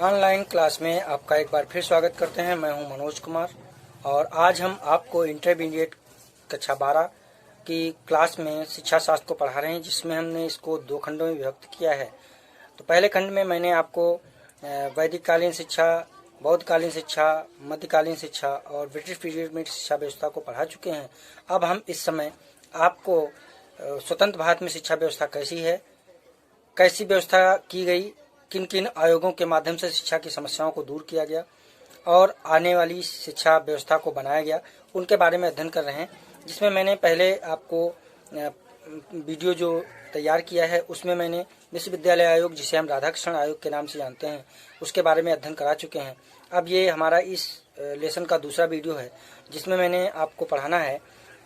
Online class में आपका एक बार फिर स्वागत करते हैं। मैं हूं मनोज कुमार और आज हम आपको इंटरमीडिएट कक्षा 12 की क्लास में शिक्षा शास्त्र को पढ़ा रहे हैं, जिसमें हमने इसको 2 खंडों में विभक्त किया है। तो पहले खंड में मैंने आपको वैदिक कालीन शिक्षा, बौद्ध कालीन शिक्षा, मध्यकालीन शिक्षा और ब्रिटिश पीरियड में शिक्षा व्यवस्था को पढ़ा चुके हैं। अब हम इस समय आपको स्वतंत्र भारत में शिक्षा व्यवस्था कैसी है, कैसी व्यवस्था की गई, किन किन आयोगों के माध्यम से शिक्षा की समस्याओं को दूर किया गया और आने वाली शिक्षा व्यवस्था को बनाया गया, उनके बारे में अध्ययन कर रहे हैं। जिसमें मैंने पहले आपको वीडियो जो तैयार किया है उसमें मैंने विश्वविद्यालय आयोग, जिसे हम राधाकृष्ण आयोग के नाम से जानते हैं, उसके बारे में अध्ययन करा चुके हैं। अब ये हमारा इस लेसन का दूसरा वीडियो है, जिसमें मैंने आपको पढ़ाना है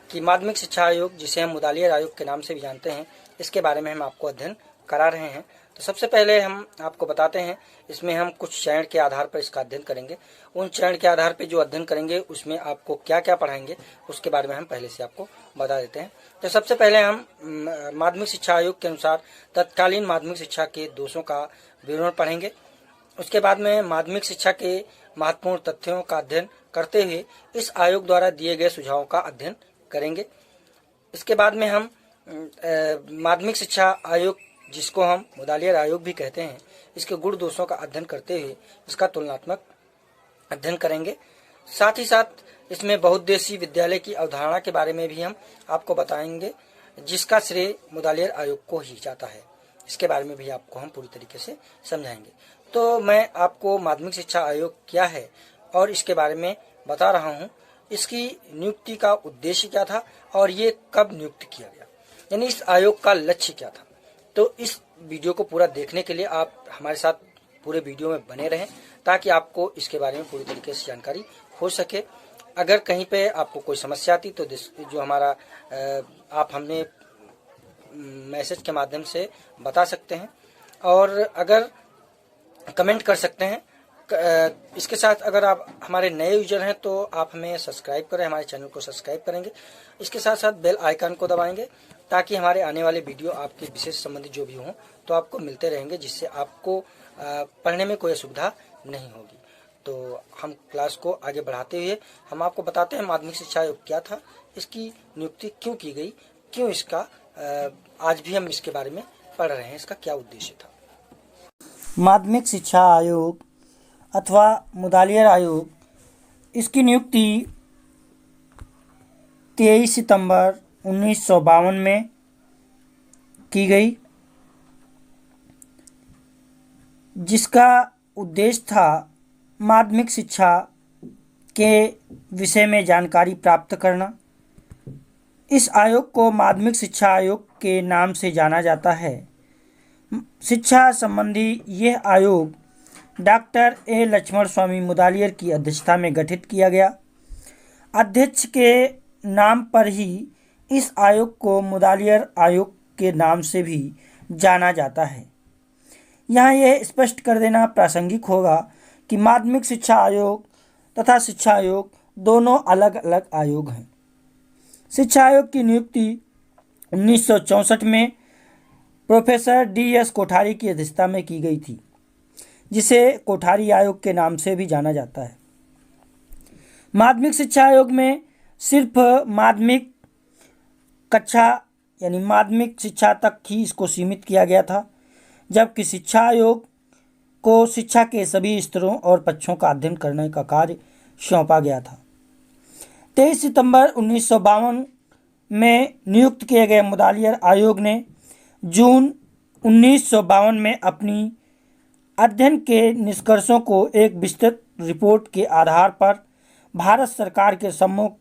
कि माध्यमिक शिक्षा आयोग, जिसे हम मुदालियर आयोग के नाम से भी जानते हैं, इसके बारे में हम आपको अध्ययन करा रहे हैं। तो सबसे पहले हम आपको बताते हैं, इसमें हम कुछ चरण के आधार पर इसका अध्ययन करेंगे। उन चरण के आधार पर जो अध्ययन करेंगे उसमें आपको क्या क्या पढ़ाएंगे उसके बारे में हम पहले से आपको बता देते हैं। तो सबसे पहले हम माध्यमिक शिक्षा आयोग के अनुसार तत्कालीन माध्यमिक शिक्षा के दोषों का विवरण पढ़ेंगे। उसके बाद में माध्यमिक शिक्षा के महत्वपूर्ण तथ्यों का अध्ययन करते हुए इस आयोग द्वारा दिए गए सुझावों का अध्ययन करेंगे। इसके बाद में हम माध्यमिक शिक्षा आयोग, जिसको हम मुदालियर आयोग भी कहते हैं, इसके गुण दोषों का अध्ययन करते हुए इसका तुलनात्मक अध्ययन करेंगे। साथ ही साथ इसमें बहुउद्देशीय विद्यालय की अवधारणा के बारे में भी हम आपको बताएंगे, जिसका श्रेय मुदालियर आयोग को ही जाता है। इसके बारे में भी आपको हम पूरी तरीके से समझाएंगे। तो मैं आपको माध्यमिक शिक्षा आयोग क्या है और इसके बारे में बता रहा हूँ। इसकी नियुक्ति का उद्देश्य क्या था और ये कब नियुक्त किया गया, यानी इस आयोग का लक्ष्य क्या था। तो इस वीडियो को पूरा देखने के लिए आप हमारे साथ पूरे वीडियो में बने रहें, ताकि आपको इसके बारे में पूरी तरीके से जानकारी हो सके। अगर कहीं पे आपको कोई समस्या आती तो जो हमारा आप हमें मैसेज के माध्यम से बता सकते हैं और अगर कमेंट कर सकते हैं। इसके साथ अगर आप हमारे नए यूजर हैं तो आप हमें सब्सक्राइब करें, हमारे चैनल को सब्सक्राइब करेंगे। इसके साथ साथ बेल आइकन को दबाएंगे, ताकि हमारे आने वाले वीडियो आपके विशेष संबंधित जो भी हों तो आपको मिलते रहेंगे, जिससे आपको पढ़ने में कोई असुविधा नहीं होगी। तो हम क्लास को आगे बढ़ाते हुए हम आपको बताते हैं माध्यमिक शिक्षा आयोग क्या था, इसकी नियुक्ति क्यों की गई, क्यों इसका आज भी हम इसके बारे में पढ़ रहे हैं, इसका क्या उद्देश्य था। माध्यमिक शिक्षा आयोग अथवा मुदालियर आयोग, इसकी नियुक्ति 23 सितंबर 1952 में की गई, जिसका उद्देश्य था माध्यमिक शिक्षा के विषय में जानकारी प्राप्त करना। इस आयोग को माध्यमिक शिक्षा आयोग के नाम से जाना जाता है। शिक्षा संबंधी यह आयोग डॉक्टर ए लक्ष्मण स्वामी मुदालियर की अध्यक्षता में गठित किया गया। अध्यक्ष के नाम पर ही इस आयोग को मुदालियर आयोग के नाम से भी जाना जाता है। यहाँ यह स्पष्ट कर देना प्रासंगिक होगा कि माध्यमिक शिक्षा आयोग तथा शिक्षा आयोग दोनों अलग अलग आयोग हैं। शिक्षा आयोग की नियुक्ति 1964 में प्रोफेसर डी.एस. कोठारी की अध्यक्षता में की गई थी, जिसे कोठारी आयोग के नाम से भी जाना जाता है। माध्यमिक शिक्षा आयोग में सिर्फ माध्यमिक कक्षा यानी माध्यमिक शिक्षा तक ही इसको सीमित किया गया था, जबकि शिक्षा आयोग को शिक्षा के सभी स्तरों और पक्षों का अध्ययन करने का कार्य सौंपा गया था। 23 सितंबर 1952 में नियुक्त किए गए मुदालियर आयोग ने जून 1952 में अपनी अध्ययन के निष्कर्षों को एक विस्तृत रिपोर्ट के आधार पर भारत सरकार के सम्मुख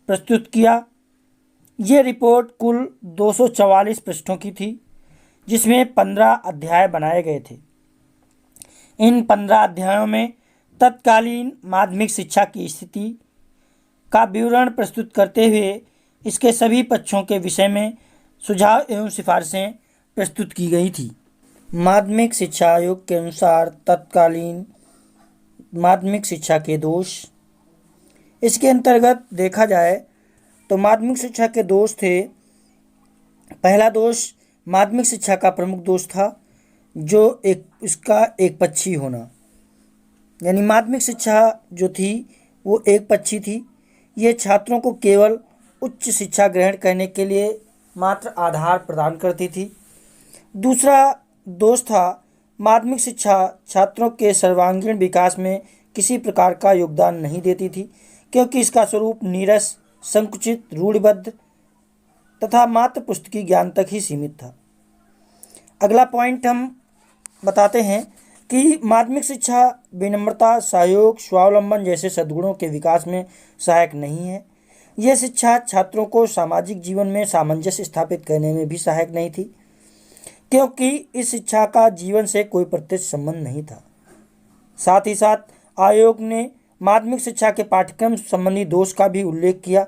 प्रस्तुत किया। ये रिपोर्ट कुल 244 पृष्ठों की थी, जिसमें 15 अध्याय बनाए गए थे। इन 15 अध्यायों में तत्कालीन माध्यमिक शिक्षा की स्थिति का विवरण प्रस्तुत करते हुए इसके सभी पक्षों के विषय में सुझाव एवं सिफारिशें प्रस्तुत की गई थी। माध्यमिक शिक्षा आयोग के अनुसार तत्कालीन माध्यमिक शिक्षा के दोष, इसके अंतर्गत देखा जाए तो माध्यमिक शिक्षा के दोष थे। पहला दोष माध्यमिक शिक्षा का प्रमुख दोष था, जो इसका एक पक्षी होना, यानी माध्यमिक शिक्षा जो थी वो एक पक्षी थी। ये छात्रों को केवल उच्च शिक्षा ग्रहण करने के लिए मात्र आधार प्रदान करती थी। दूसरा दोष था, माध्यमिक शिक्षा छात्रों के सर्वांगीण विकास में किसी प्रकार का योगदान नहीं देती थी, क्योंकि इसका स्वरूप नीरस, संकुचित, रूढ़िबद्ध तथा मात्र पुस्तकीय ज्ञान तक ही सीमित था। अगला पॉइंट हम बताते हैं कि माध्यमिक शिक्षा विनम्रता, सहयोग, स्वावलंबन जैसे सद्गुणों के विकास में सहायक नहीं है। यह शिक्षा छात्रों को सामाजिक जीवन में सामंजस्य स्थापित करने में भी सहायक नहीं थी, क्योंकि इस शिक्षा का जीवन से कोई प्रत्यक्ष संबंध नहीं था। साथ ही साथ आयोग ने माध्यमिक शिक्षा के पाठ्यक्रम संबंधी दोष का भी उल्लेख किया।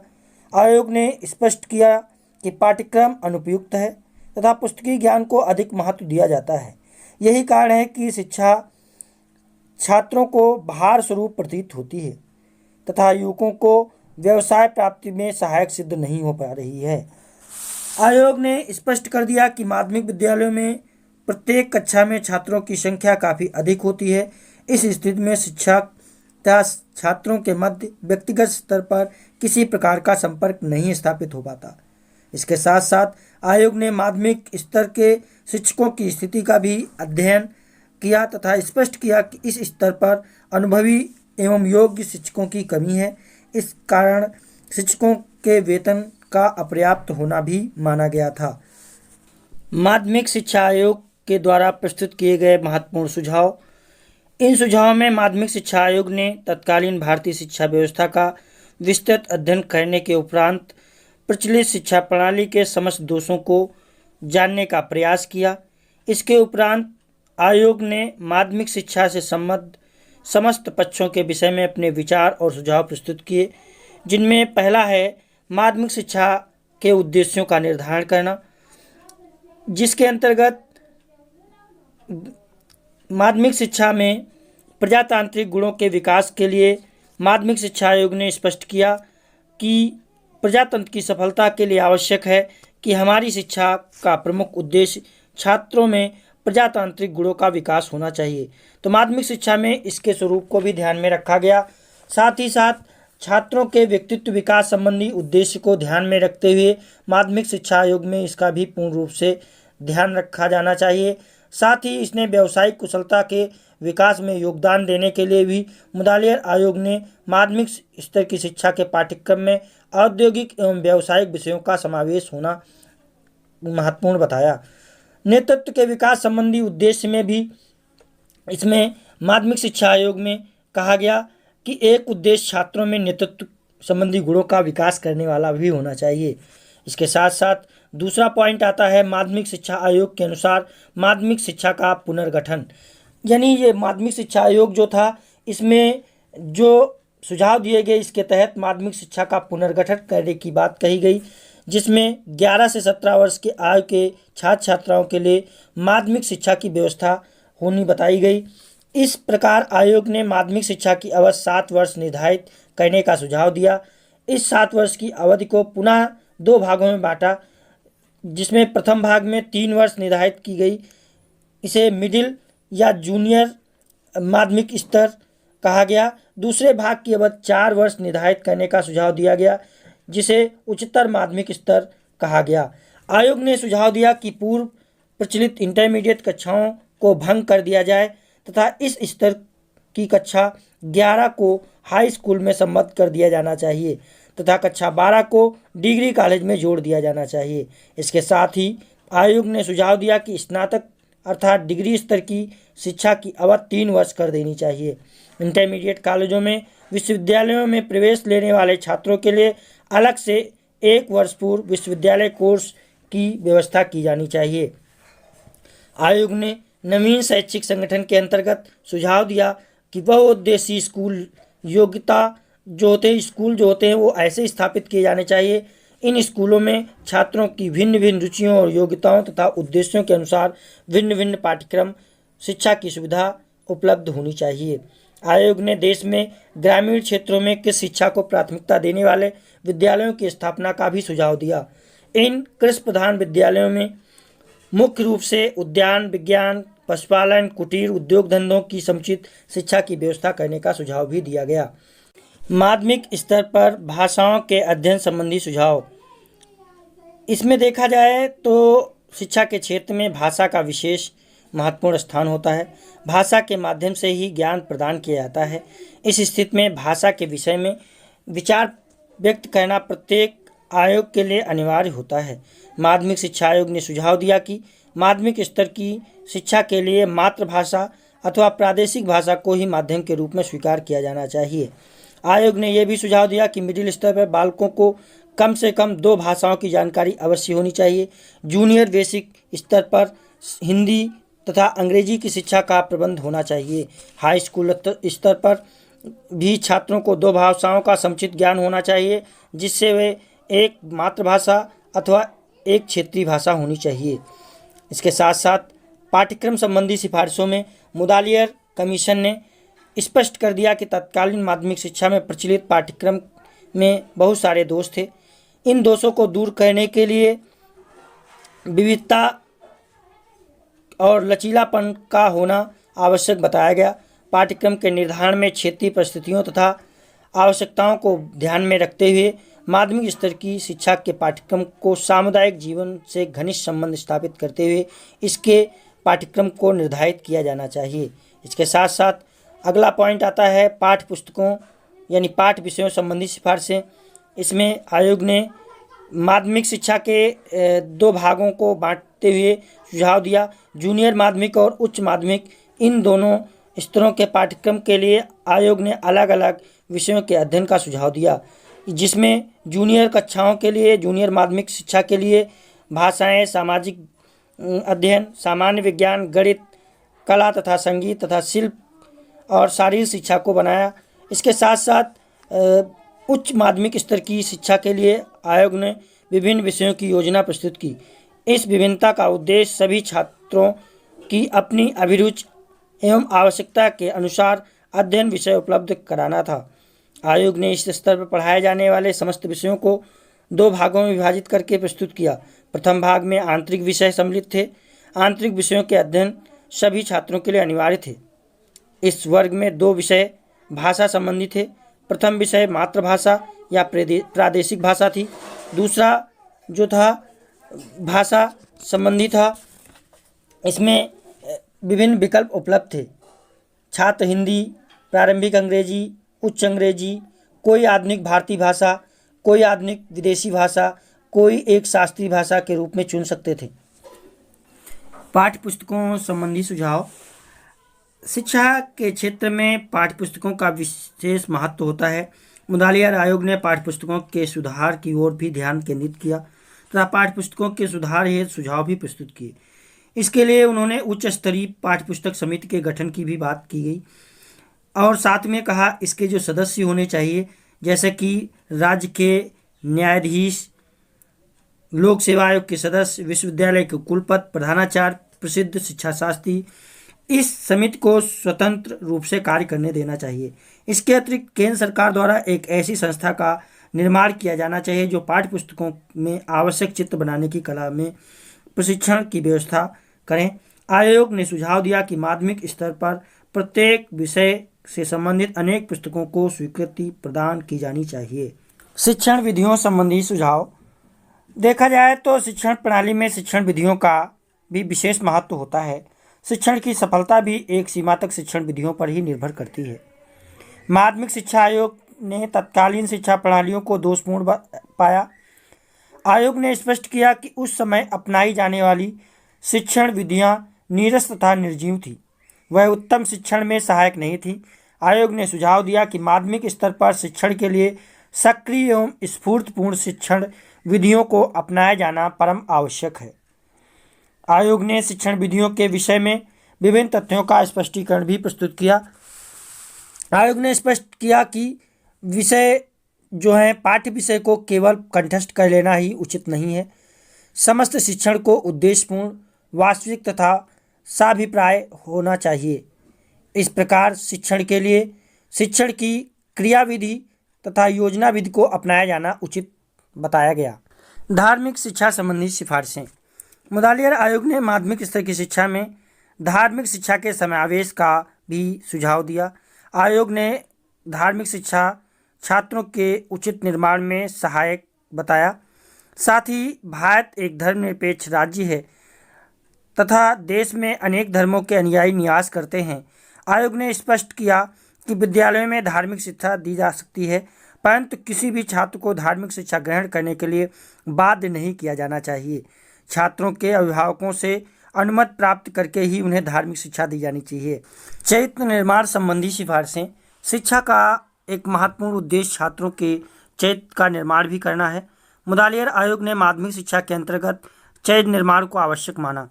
आयोग ने स्पष्ट किया कि पाठ्यक्रम अनुपयुक्त है तथा पुस्तकीय ज्ञान को अधिक महत्व दिया जाता है। यही कारण है कि शिक्षा छात्रों को भार स्वरूप प्रतीत होती है तथा युवकों को व्यवसाय प्राप्ति में सहायक सिद्ध नहीं हो पा रही है। आयोग ने स्पष्ट कर दिया कि माध्यमिक विद्यालयों में प्रत्येक कक्षा में छात्रों की संख्या काफ़ी अधिक होती है। इस स्थिति में शिक्षक तथा छात्रों के मध्य व्यक्तिगत स्तर पर किसी प्रकार का संपर्क नहीं स्थापित हो पाता। इसके साथ साथ आयोग ने माध्यमिक स्तर के शिक्षकों की स्थिति का भी अध्ययन किया तथा स्पष्ट किया कि इस स्तर पर अनुभवी एवं योग्य शिक्षकों की कमी है। इस कारण शिक्षकों के वेतन का अपर्याप्त होना भी माना गया था। माध्यमिक शिक्षा आयोग के द्वारा प्रस्तुत किए गए महत्वपूर्ण सुझाव। इन सुझावों में माध्यमिक शिक्षा आयोग ने तत्कालीन भारतीय शिक्षा व्यवस्था का विस्तृत अध्ययन करने के उपरांत प्रचलित शिक्षा प्रणाली के समस्त दोषों को जानने का प्रयास किया। इसके उपरांत आयोग ने माध्यमिक शिक्षा से संबद्ध समस्त पक्षों के विषय में अपने विचार और सुझाव प्रस्तुत किए, जिनमें पहला है माध्यमिक शिक्षा के उद्देश्यों का निर्धारण करना, जिसके अंतर्गत माध्यमिक शिक्षा में प्रजातांत्रिक गुणों के विकास के लिए माध्यमिक शिक्षा आयोग ने स्पष्ट किया कि प्रजातंत्र की सफलता के लिए आवश्यक है कि हमारी शिक्षा का प्रमुख उद्देश्य छात्रों में प्रजातांत्रिक गुणों का विकास होना चाहिए। तो माध्यमिक शिक्षा में इसके स्वरूप को भी ध्यान में रखा गया। साथ ही साथ छात्रों के व्यक्तित्व विकास संबंधी उद्देश्य को ध्यान में रखते हुए माध्यमिक शिक्षा आयोग में इसका भी पूर्ण रूप से ध्यान रखा जाना चाहिए। साथ ही इसने व्यावसायिक कुशलता के विकास में योगदान देने के लिए भी मुदालियर आयोग ने माध्यमिक स्तर की शिक्षा के पाठ्यक्रम में औद्योगिक एवं व्यावसायिक विषयों का समावेश होना महत्वपूर्ण बताया। नेतृत्व के विकास संबंधी उद्देश्य में भी इसमें माध्यमिक शिक्षा आयोग में कहा गया कि एक उद्देश्य छात्रों में नेतृत्व संबंधी गुणों का विकास करने वाला भी होना चाहिए। इसके साथ साथ दूसरा पॉइंट आता है माध्यमिक शिक्षा आयोग के अनुसार माध्यमिक शिक्षा का पुनर्गठन। यानी ये माध्यमिक शिक्षा आयोग जो था, इसमें जो सुझाव दिए गए इसके तहत माध्यमिक शिक्षा का पुनर्गठन करने की बात कही गई, जिसमें 11 से 17 वर्ष के आयु के छात्र छात्राओं के लिए माध्यमिक शिक्षा की व्यवस्था होनी बताई गई। इस प्रकार आयोग ने माध्यमिक शिक्षा की अवधि 7 वर्ष निर्धारित करने का सुझाव दिया। इस 7 वर्ष की अवधि को पुनः 2 भागों में बांटा, जिसमें प्रथम भाग में 3 वर्ष निर्धारित की गई। इसे मिडिल या जूनियर माध्यमिक स्तर कहा गया। दूसरे भाग की अवधि 4 वर्ष निर्धारित करने का सुझाव दिया गया, जिसे उच्चतर माध्यमिक स्तर कहा गया। आयोग ने सुझाव दिया कि पूर्व प्रचलित इंटरमीडिएट कक्षाओं को भंग कर दिया जाए तथा इस स्तर की कक्षा 11 को हाई स्कूल में संबद्ध कर दिया जाना चाहिए तथा कक्षा 12 को डिग्री कॉलेज में जोड़ दिया जाना चाहिए। इसके साथ ही आयोग ने सुझाव दिया कि स्नातक अर्थात डिग्री स्तर की शिक्षा की अवधि 3 वर्ष कर देनी चाहिए। इंटरमीडिएट कॉलेजों में विश्वविद्यालयों में प्रवेश लेने वाले छात्रों के लिए अलग से 1 वर्ष पूर्व विश्वविद्यालय कोर्स की व्यवस्था की जानी चाहिए। आयोग ने नवीन शैक्षिक संगठन के अंतर्गत सुझाव दिया कि बहुउद्देशीय स्कूल स्कूल जो होते हैं वो ऐसे स्थापित किए जाने चाहिए। इन स्कूलों में छात्रों की भिन्न भिन्न रुचियों और योग्यताओं तथा उद्देश्यों के अनुसार भिन्न भिन्न पाठ्यक्रम शिक्षा की सुविधा उपलब्ध होनी चाहिए। आयोग ने देश में ग्रामीण क्षेत्रों में कृषि शिक्षा को प्राथमिकता देने वाले विद्यालयों की स्थापना का भी सुझाव दिया। इन कृषि प्रधान विद्यालयों में मुख्य रूप से उद्यान विज्ञान, पशुपालन, कुटीर उद्योग धंधों की समुचित शिक्षा की व्यवस्था करने का सुझाव भी दिया गया। माध्यमिक स्तर पर भाषाओं के अध्ययन संबंधी सुझाव। इसमें देखा जाए तो शिक्षा के क्षेत्र में भाषा का विशेष महत्वपूर्ण स्थान होता है। भाषा के माध्यम से ही ज्ञान प्रदान किया जाता है। इस स्थिति में भाषा के विषय में विचार व्यक्त करना प्रत्येक आयोग के लिए अनिवार्य होता है। माध्यमिक शिक्षा आयोग ने सुझाव दिया कि माध्यमिक स्तर की शिक्षा के लिए मातृभाषा अथवा प्रादेशिक भाषा को ही माध्यम के रूप में स्वीकार किया जाना चाहिए। आयोग ने यह भी सुझाव दिया कि मिडिल स्तर पर बालकों को कम से कम 2 भाषाओं की जानकारी अवश्य होनी चाहिए। जूनियर बेसिक स्तर पर हिंदी तथा अंग्रेजी की शिक्षा का प्रबंध होना चाहिए। हाई स्कूल स्तर पर भी छात्रों को 2 भाषाओं का समुचित ज्ञान होना चाहिए, जिससे वे एक मातृभाषा अथवा एक क्षेत्रीय भाषा होनी चाहिए। इसके साथ साथ पाठ्यक्रम संबंधी सिफारिशों में मुदालियर कमीशन ने स्पष्ट कर दिया कि तत्कालीन माध्यमिक शिक्षा में प्रचलित पाठ्यक्रम में बहुत सारे दोष थे। इन दोषों को दूर करने के लिए विविधता और लचीलापन का होना आवश्यक बताया गया। पाठ्यक्रम के निर्धारण में क्षेत्रीय परिस्थितियों तथा आवश्यकताओं को ध्यान में रखते हुए माध्यमिक स्तर की शिक्षा के पाठ्यक्रम को सामुदायिक जीवन से घनिष्ठ संबंध स्थापित करते हुए इसके पाठ्यक्रम को निर्धारित किया जाना चाहिए। इसके साथ साथ अगला पॉइंट आता है पाठ्य पुस्तकों यानी पाठ्य विषयों संबंधी सिफारिशें। इसमें आयोग ने माध्यमिक शिक्षा के 2 भागों को बांटते हुए सुझाव दिया। जूनियर माध्यमिक और उच्च माध्यमिक, इन दोनों स्तरों के पाठ्यक्रम के लिए आयोग ने अलग अलग विषयों के अध्ययन का सुझाव दिया, जिसमें जूनियर कक्षाओं के लिए जूनियर माध्यमिक शिक्षा के लिए भाषाएं, सामाजिक अध्ययन, सामान्य विज्ञान, गणित, कला तथा संगीत तथा शिल्प और शारीरिक शिक्षा को बनाया। इसके साथ साथ उच्च माध्यमिक स्तर की शिक्षा के लिए आयोग ने विभिन्न विषयों की योजना प्रस्तुत की। इस विभिन्नता का उद्देश्य सभी छात्रों की अपनी अभिरुचि एवं आवश्यकता के अनुसार अध्ययन विषय उपलब्ध कराना था। आयोग ने इस स्तर पर पढ़ाए जाने वाले समस्त विषयों को 2 भागों में विभाजित करके प्रस्तुत किया। प्रथम भाग में आंतरिक विषय सम्मिलित थे। आंतरिक विषयों के अध्ययन सभी छात्रों के लिए अनिवार्य थे। इस वर्ग में 2 विषय भाषा संबंधी थे। प्रथम विषय मातृभाषा या प्रादेशिक भाषा थी। दूसरा जो था भाषा संबंधी था। इसमें विभिन्न विकल्प उपलब्ध थे। छात्र हिंदी, प्रारंभिक अंग्रेजी, उच्च अंग्रेजी, कोई आधुनिक भारतीय भाषा, कोई आधुनिक विदेशी भाषा, कोई एक शास्त्रीय भाषा के रूप में चुन सकते थे। पाठ्य पुस्तकों संबंधी सुझाव। शिक्षा के क्षेत्र में पाठ्य पुस्तकों का विशेष महत्व होता है। मुदालियर आयोग ने पाठ्य पुस्तकों के सुधार की ओर भी ध्यान केंद्रित किया तथा पाठ्य पुस्तकों के सुधार हेतु सुझाव भी प्रस्तुत किए। इसके लिए उन्होंने उच्च स्तरीय पाठ्य पुस्तक समिति के गठन की भी बात की गई और साथ में कहा इसके जो सदस्य होने चाहिए, जैसे कि राज्य के न्यायाधीश, लोक सेवा आयोग के सदस्य, विश्वविद्यालय के कुलपति, प्रधानाचार्य, प्रसिद्ध शिक्षा शास्त्री, इस समिति को स्वतंत्र रूप से कार्य करने देना चाहिए। इसके अतिरिक्त केंद्र सरकार द्वारा एक ऐसी संस्था का निर्माण किया जाना चाहिए जो पाठ्य पुस्तकों में आवश्यक चित्र बनाने की कला में प्रशिक्षण की व्यवस्था करें। आयोग ने सुझाव दिया कि माध्यमिक स्तर पर प्रत्येक विषय से संबंधित अनेक पुस्तकों को स्वीकृति प्रदान की जानी चाहिए। शिक्षण विधियों संबंधी सुझाव। देखा जाए तो शिक्षण प्रणाली में शिक्षण विधियों का भी विशेष महत्व होता है। शिक्षण की सफलता भी एक सीमा तक शिक्षण विधियों पर ही निर्भर करती है। माध्यमिक शिक्षा आयोग ने तत्कालीन शिक्षा प्रणालियों को दोषपूर्ण पाया। आयोग ने स्पष्ट किया कि उस समय अपनाई जाने वाली शिक्षण विधियां नीरस तथा निर्जीव थी, वह उत्तम शिक्षण में सहायक नहीं थी। आयोग ने सुझाव दिया कि माध्यमिक स्तर पर शिक्षण के लिए सक्रिय एवं स्फूर्तिपूर्ण शिक्षण विधियों को अपनाया जाना परम आवश्यक है। आयोग ने शिक्षण विधियों के विषय में विभिन्न तथ्यों का स्पष्टीकरण भी प्रस्तुत किया। आयोग ने स्पष्ट किया कि विषय जो है पाठ्य विषय को केवल कंठस्थ कर लेना ही उचित नहीं है। समस्त शिक्षण को उद्देश्यपूर्ण, वास्तविक तथा साभिप्राय होना चाहिए। इस प्रकार शिक्षण के लिए शिक्षण की क्रियाविधि तथा योजना विधि को अपनाया जाना उचित बताया गया। धार्मिक शिक्षा संबंधी सिफारिशें। मुदालियर आयोग ने माध्यमिक स्तर की शिक्षा में धार्मिक शिक्षा के समावेश का भी सुझाव दिया। आयोग ने धार्मिक शिक्षा छात्रों के उचित निर्माण में सहायक बताया। साथ ही भारत एक धर्मनिरपेक्ष राज्य है तथा देश में अनेक धर्मों के अनुयायी निवास करते हैं। आयोग ने स्पष्ट किया कि विद्यालयों में धार्मिक शिक्षा दी जा सकती है, परंतु किसी भी छात्र को धार्मिक शिक्षा ग्रहण करने के लिए बाध्य नहीं किया जाना चाहिए। छात्रों के अभिभावकों से अनुमति प्राप्त करके ही उन्हें धार्मिक शिक्षा दी जानी चाहिए। चरित्र निर्माण संबंधी सिफारिशें। शिक्षा का एक महत्वपूर्ण उद्देश्य छात्रों के चरित्र का निर्माण भी करना है। मुदालियर आयोग ने माध्यमिक शिक्षा के अंतर्गत चरित्र निर्माण को आवश्यक माना।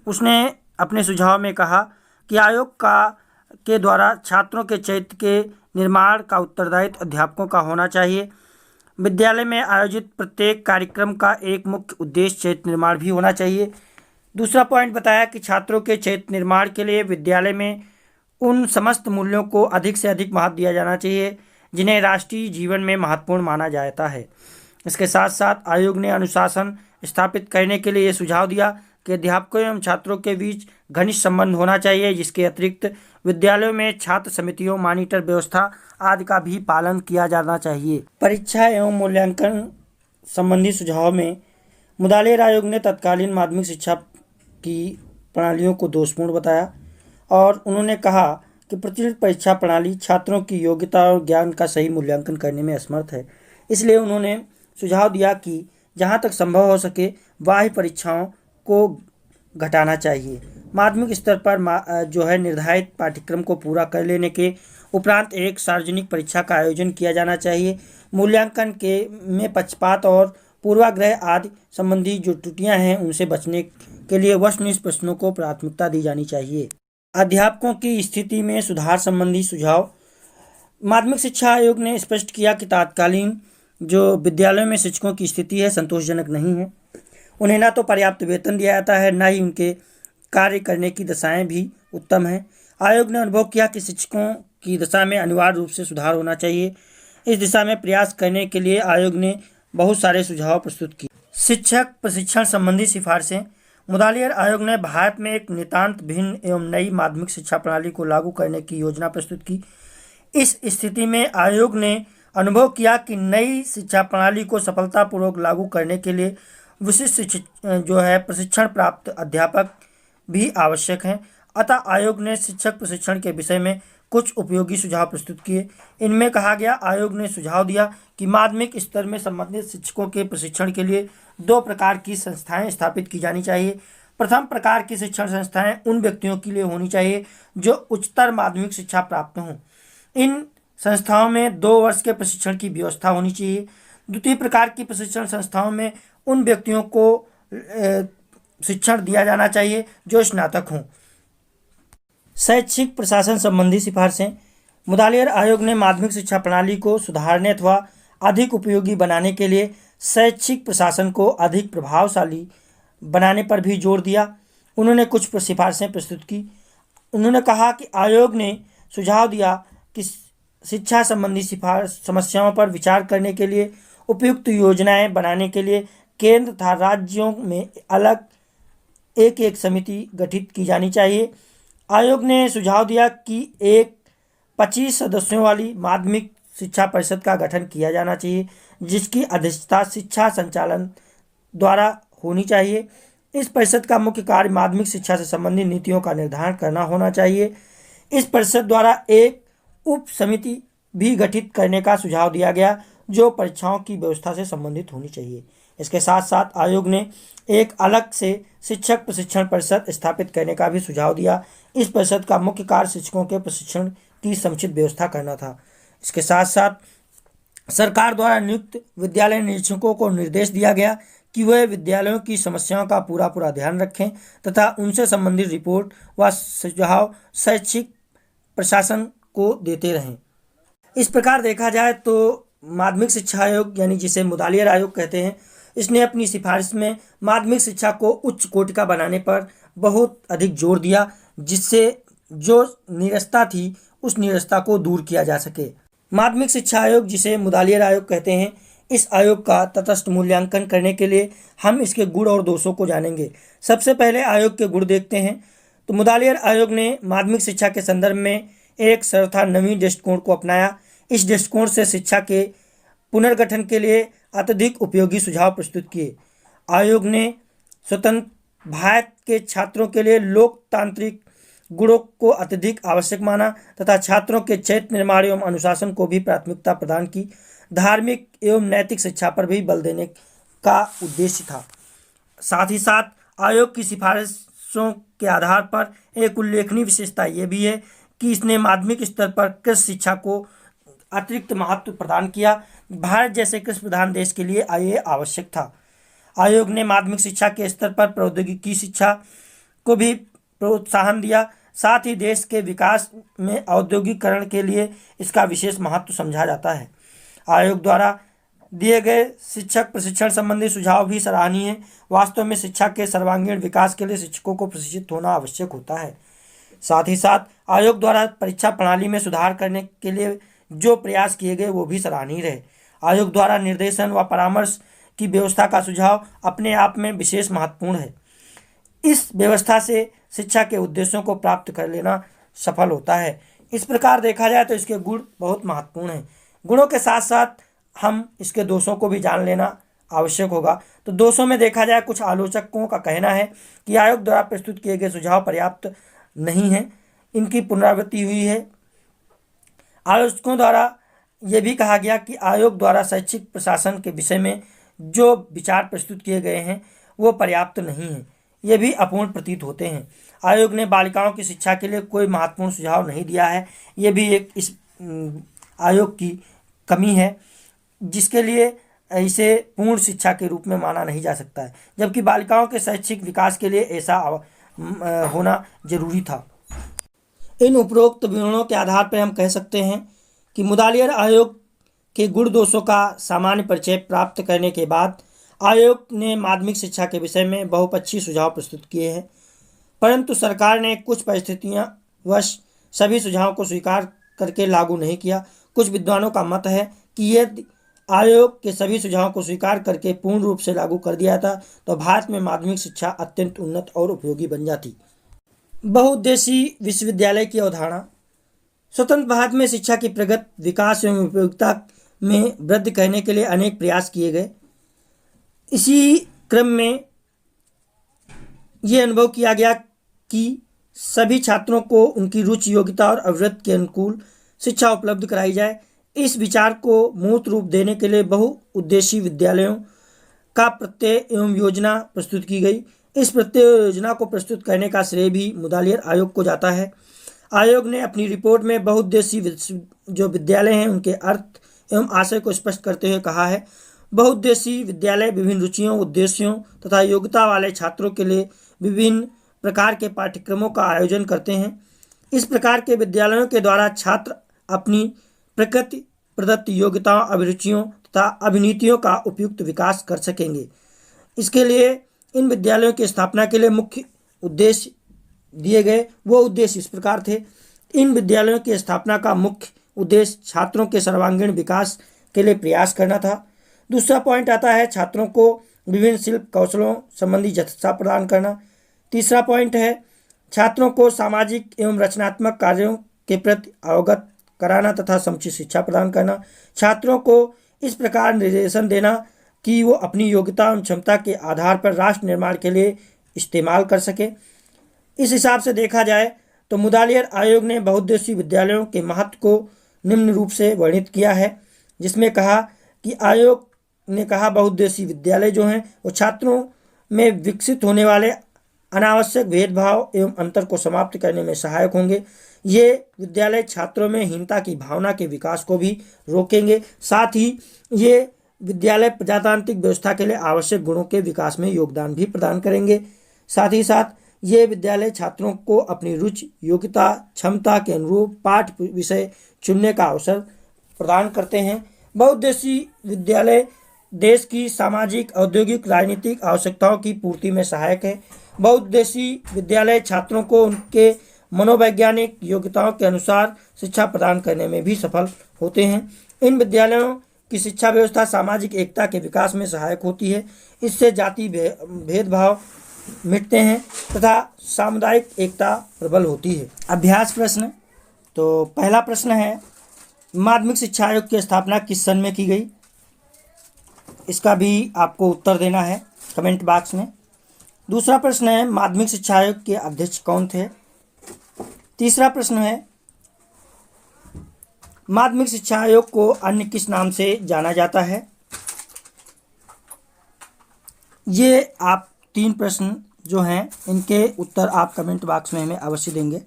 उसने अपने सुझाव में कहा कि आयोग के द्वारा छात्रों के चरित्र के निर्माण का उत्तरदायित्व अध्यापकों का होना चाहिए। विद्यालय में आयोजित प्रत्येक कार्यक्रम का एक मुख्य उद्देश्य चरित्र निर्माण भी होना चाहिए। दूसरा पॉइंट बताया कि छात्रों के चरित्र निर्माण के लिए विद्यालय में उन समस्त मूल्यों को अधिक से अधिक महत्व दिया जाना चाहिए जिन्हें राष्ट्रीय जीवन में महत्वपूर्ण माना जाता है। इसके साथ साथ आयोग ने अनुशासन स्थापित करने के लिए ये सुझाव दिया कि अध्यापकों एवं छात्रों के बीच घनिष्ठ संबंध होना चाहिए। जिसके अतिरिक्त विद्यालयों में छात्र समितियों, मॉनिटर व्यवस्था आदि का भी पालन किया जाना चाहिए। परीक्षा एवं मूल्यांकन संबंधी सुझाव में मुदालियर आयोग ने तत्कालीन माध्यमिक शिक्षा की प्रणालियों को दोषपूर्ण बताया और उन्होंने कहा कि प्रचलित परीक्षा प्रणाली छात्रों की योग्यता और ज्ञान का सही मूल्यांकन करने में असमर्थ है। इसलिए उन्होंने सुझाव दिया कि जहां तक संभव हो सके बाह्य परीक्षाओं को घटाना चाहिए। माध्यमिक स्तर पर जो है निर्धारित पाठ्यक्रम को पूरा कर लेने के उपरांत एक सार्वजनिक परीक्षा का आयोजन किया जाना चाहिए। मूल्यांकन में पक्षपात और पूर्वाग्रह आदि संबंधी जो त्रुटियां हैं उनसे बचने के लिए वस्तुनिष्ठ प्रश्नों को प्राथमिकता दी जानी चाहिए। अध्यापकों की स्थिति में सुधार संबंधी सुझाव। माध्यमिक शिक्षा आयोग ने स्पष्ट किया कि तत्कालीन जो विद्यालयों में शिक्षकों की स्थिति है संतोषजनक नहीं है। उन्हें ना तो पर्याप्त वेतन दिया जाता है, ना ही उनके कार्य करने की दशाएं भी उत्तम हैं। आयोग ने अनुभव किया कि शिक्षकों की दशा में अनिवार्य रूप से सुधार होना चाहिए। इस दिशा में प्रयास करने के लिए आयोग ने बहुत सारे सुझाव प्रस्तुत किए। शिक्षक प्रशिक्षण संबंधी सिफारिशें। मुदालियर आयोग ने भारत में एक नितांत भिन्न एवं नई माध्यमिक शिक्षा प्रणाली को लागू करने की योजना प्रस्तुत की। इस स्थिति में आयोग ने अनुभव किया कि नई शिक्षा प्रणाली को सफलतापूर्वक लागू करने के लिए विशिष्ट प्रशिक्षण प्राप्त अध्यापक भी आवश्यक हैं। अतः आयोग ने शिक्षक प्रशिक्षण के विषय में कुछ उपयोगी सुझाव प्रस्तुत किए। इनमें कहा गया, आयोग ने सुझाव दिया कि माध्यमिक स्तर में संबंधित शिक्षकों के प्रशिक्षण के लिए 2 प्रकार की संस्थाएं स्थापित की जानी चाहिए। प्रथम प्रकार की शिक्षण संस्थाएं उन व्यक्तियों के लिए होनी चाहिए जो उच्चतर माध्यमिक शिक्षा प्राप्त हों। इन संस्थाओं में 2 वर्ष के प्रशिक्षण की व्यवस्था होनी चाहिए। द्वितीय प्रकार की प्रशिक्षण संस्थाओं में उन व्यक्तियों को शिक्षण दिया जाना चाहिए जो स्नातक हों। शैक्षिक प्रशासन संबंधी सिफारिशें। मुदालियर आयोग ने माध्यमिक शिक्षा प्रणाली को सुधारने अथवा अधिक उपयोगी बनाने के लिए शैक्षिक प्रशासन को अधिक प्रभावशाली बनाने पर भी जोर दिया। उन्होंने कुछ सिफारिशें प्रस्तुत की। उन्होंने कहा कि आयोग ने सुझाव दिया कि शिक्षा संबंधी समस्याओं पर विचार करने के लिए उपयुक्त योजनाएं बनाने के लिए केंद्र तथा राज्यों में अलग एक समिति गठित की जानी चाहिए। आयोग ने सुझाव दिया कि एक 25 सदस्यों वाली माध्यमिक शिक्षा परिषद का गठन किया जाना चाहिए जिसकी अध्यक्षता शिक्षा संचालन द्वारा होनी चाहिए। इस परिषद का मुख्य कार्य माध्यमिक शिक्षा से संबंधित नीतियों का निर्धारण करना होना चाहिए। इस परिषद द्वारा एक उप समिति भी गठित करने का सुझाव दिया गया जो परीक्षाओं की व्यवस्था से संबंधित होनी चाहिए। इसके साथ साथ आयोग ने एक अलग से शिक्षक प्रशिक्षण परिषद स्थापित करने का भी सुझाव दिया। इस परिषद का मुख्य कार्य शिक्षकों के प्रशिक्षण की समुचित व्यवस्था करना था। इसके साथ साथ सरकार द्वारा नियुक्त विद्यालय निरीक्षकों को निर्देश दिया गया कि वे विद्यालयों की समस्याओं का पूरा ध्यान रखें तथा उनसे संबंधित रिपोर्ट व सुझाव शैक्षिक प्रशासन को देते रहें। इस प्रकार देखा जाए तो माध्यमिक शिक्षा आयोग यानी जिसे मुदालियर आयोग कहते हैं, इसने अपनी सिफारिश में माध्यमिक शिक्षा को उच्च कोटि का बनाने पर बहुत अधिक जोर दिया जिससे जो नीरसता थी उस नीरसता को दूर किया जा सके। माध्यमिक शिक्षा आयोग जिसे मुदालियर आयोग कहते हैं, इस आयोग का तटस्थ मूल्यांकन करने के लिए हम इसके गुण और दोषों को जानेंगे। सबसे पहले आयोग के गुण देखते हैं। तो मुदालियर आयोग ने माध्यमिक शिक्षा के संदर्भ में एक सर्वथा नवीन दृष्टिकोण को अपनाया। इस दृष्टिकोण से शिक्षा के पुनर्गठन के लिए अत्यधिक उपयोगी सुझाव प्रस्तुत किए। आयोग ने स्वतंत्र भारत के छात्रों के लिए लोकतांत्रिक गुणों को अत्यधिक आवश्यक माना तथा छात्रों के चरित्र निर्माण एवं अनुशासन को भी प्राथमिकता प्रदान की। धार्मिक एवं नैतिक शिक्षा पर भी बल देने का उद्देश्य था। साथ ही साथ आयोग की सिफारिशों के आधार पर एक उल्लेखनीय विशेषता यह भी है कि इसने माध्यमिक स्तर पर कृषि शिक्षा को अतिरिक्त महत्व प्रदान किया। भारत जैसे कृषि प्रधान देश के लिए ये आवश्यक था। आयोग ने माध्यमिक शिक्षा के स्तर पर प्रौद्योगिकी शिक्षा को भी प्रोत्साहन दिया। साथ ही देश के विकास में औद्योगिकरण के लिए इसका विशेष महत्व समझा जाता है। आयोग द्वारा दिए गए शिक्षक प्रशिक्षण संबंधी सुझाव भी सराहनीय है। वास्तव में शिक्षा के सर्वांगीण विकास के लिए शिक्षकों को प्रशिक्षित होना आवश्यक होता है। साथ ही साथ आयोग द्वारा परीक्षा प्रणाली में सुधार करने के लिए जो प्रयास किए गए वो भी सराहनीय रहे। आयोग द्वारा निर्देशन व परामर्श की व्यवस्था का सुझाव अपने आप में विशेष महत्वपूर्ण है। इस व्यवस्था से शिक्षा के उद्देश्यों को प्राप्त कर लेना सफल होता है। इस प्रकार देखा जाए तो इसके गुण बहुत महत्वपूर्ण हैं। गुणों के साथ साथ हम इसके दोषों को भी जान लेना आवश्यक होगा। तो दोषों में देखा जाए, कुछ आलोचकों का कहना है कि आयोग द्वारा प्रस्तुत किए गए सुझाव पर्याप्त नहीं है, इनकी पुनरावृत्ति हुई है। आलोचकों द्वारा यह भी कहा गया कि आयोग द्वारा शैक्षिक प्रशासन के विषय में जो विचार प्रस्तुत किए गए हैं वो पर्याप्त नहीं है, ये भी अपूर्ण प्रतीत होते हैं। आयोग ने बालिकाओं की शिक्षा के लिए कोई महत्वपूर्ण सुझाव नहीं दिया है, ये भी एक इस आयोग की कमी है, जिसके लिए इसे पूर्ण शिक्षा के रूप में माना नहीं जा सकता है, जबकि बालिकाओं के शैक्षिक विकास के लिए ऐसा होना जरूरी था। इन उपरोक्त विवरणों के आधार पर हम कह सकते हैं कि मुदालियर आयोग के गुण दोषों का सामान्य परिचय प्राप्त करने के बाद आयोग ने माध्यमिक शिक्षा के विषय में बहुपक्षीय सुझाव प्रस्तुत किए हैं, परंतु सरकार ने कुछ परिस्थितियां वश सभी सुझावों को स्वीकार करके लागू नहीं किया। कुछ विद्वानों का मत है कि यदि आयोग के सभी सुझावों को स्वीकार करके पूर्ण रूप से लागू कर दिया था तो भारत में माध्यमिक शिक्षा अत्यंत उन्नत और उपयोगी बन जाती। बहुउद्देशीय विश्वविद्यालय की अवधारणा। स्वतंत्र भारत में शिक्षा की प्रगति, विकास एवं उपयोगिता में वृद्धि करने के लिए अनेक प्रयास किए गए। इसी क्रम में ये अनुभव किया गया कि सभी छात्रों को उनकी रुचि, योग्यता और अभिवृत्ति के अनुकूल शिक्षा उपलब्ध कराई जाए। इस विचार को मूर्त रूप देने के लिए बहुउद्देशीय विद्यालयों का प्रत्यय एवं योजना प्रस्तुत की गई। इस प्रत्यय योजना को प्रस्तुत करने का श्रेय भी मुदालियर आयोग को जाता है। आयोग ने अपनी रिपोर्ट में बहुउद्देशीय जो विद्यालय हैं उनके अर्थ एवं आशय को स्पष्ट करते हुए कहा है, बहुउद्देशीय विद्यालय विभिन्न रुचियों, उद्देश्यों तथा योग्यता वाले छात्रों के लिए विभिन्न प्रकार के पाठ्यक्रमों का आयोजन करते हैं। इस प्रकार के विद्यालयों के द्वारा छात्र अपनी प्रकृति प्रदत्त योग्यताओं, अभिरुचियों तथा अभिनीतियों का उपयुक्त विकास कर सकेंगे। इसके लिए इन विद्यालयों की स्थापना के लिए मुख्य उद्देश्य दिए गए। वो उद्देश्य इस प्रकार थे। इन विद्यालयों की स्थापना का मुख्य उद्देश्य छात्रों के सर्वांगीण विकास के लिए प्रयास करना था। दूसरा पॉइंट आता है छात्रों को विभिन्न शिल्प कौशलों संबंधी शिक्षा प्रदान करना। तीसरा पॉइंट है छात्रों को सामाजिक एवं रचनात्मक कार्यों के प्रति अवगत कराना तथा समुचित शिक्षा प्रदान करना। छात्रों को इस प्रकार निर्देशन देना कि वो अपनी योग्यता एवं क्षमता के आधार पर राष्ट्र निर्माण के लिए इस्तेमाल कर सके। इस हिसाब से देखा जाए तो मुदालियर आयोग ने बहुउद्देशीय विद्यालयों के महत्व को निम्न रूप से वर्णित किया है, जिसमें कहा कि आयोग ने कहा बहुउद्देशीय विद्यालय जो हैं वो छात्रों में विकसित होने वाले अनावश्यक भेदभाव एवं अंतर को समाप्त करने में सहायक होंगे। ये विद्यालय छात्रों में हीनता की भावना के विकास को भी रोकेंगे। साथ ही ये विद्यालय प्रजातांत्रिक व्यवस्था के लिए आवश्यक गुणों के विकास में योगदान भी प्रदान करेंगे। साथ ही साथ ये विद्यालय छात्रों को अपनी रुचि, योग्यता, क्षमता के अनुरूप पाठ विषय चुनने का अवसर प्रदान करते हैं। बहुउद्देशीय विद्यालय देश की सामाजिक, औद्योगिक, राजनीतिक आवश्यकताओं की पूर्ति में सहायक है। बहुउद्देशीय विद्यालय छात्रों को उनके मनोवैज्ञानिक योग्यताओं के अनुसार शिक्षा प्रदान करने में भी सफल होते हैं। इन विद्यालयों की शिक्षा व्यवस्था सामाजिक एकता के विकास में सहायक होती है। इससे जाति भेदभाव मिटते हैं तथा सामुदायिक एकता प्रबल होती है। अभ्यास प्रश्न। तो पहला प्रश्न है, माध्यमिक शिक्षा आयोग की स्थापना किस सन में की गई? इसका भी आपको उत्तर देना है कमेंट बॉक्स में। दूसरा प्रश्न है, माध्यमिक शिक्षा आयोग के अध्यक्ष कौन थे? तीसरा प्रश्न है, माध्यमिक शिक्षा आयोग को अन्य किस नाम से जाना जाता है? ये आप 3 प्रश्न जो हैं इनके उत्तर आप कमेंट बॉक्स में हमें अवश्य देंगे।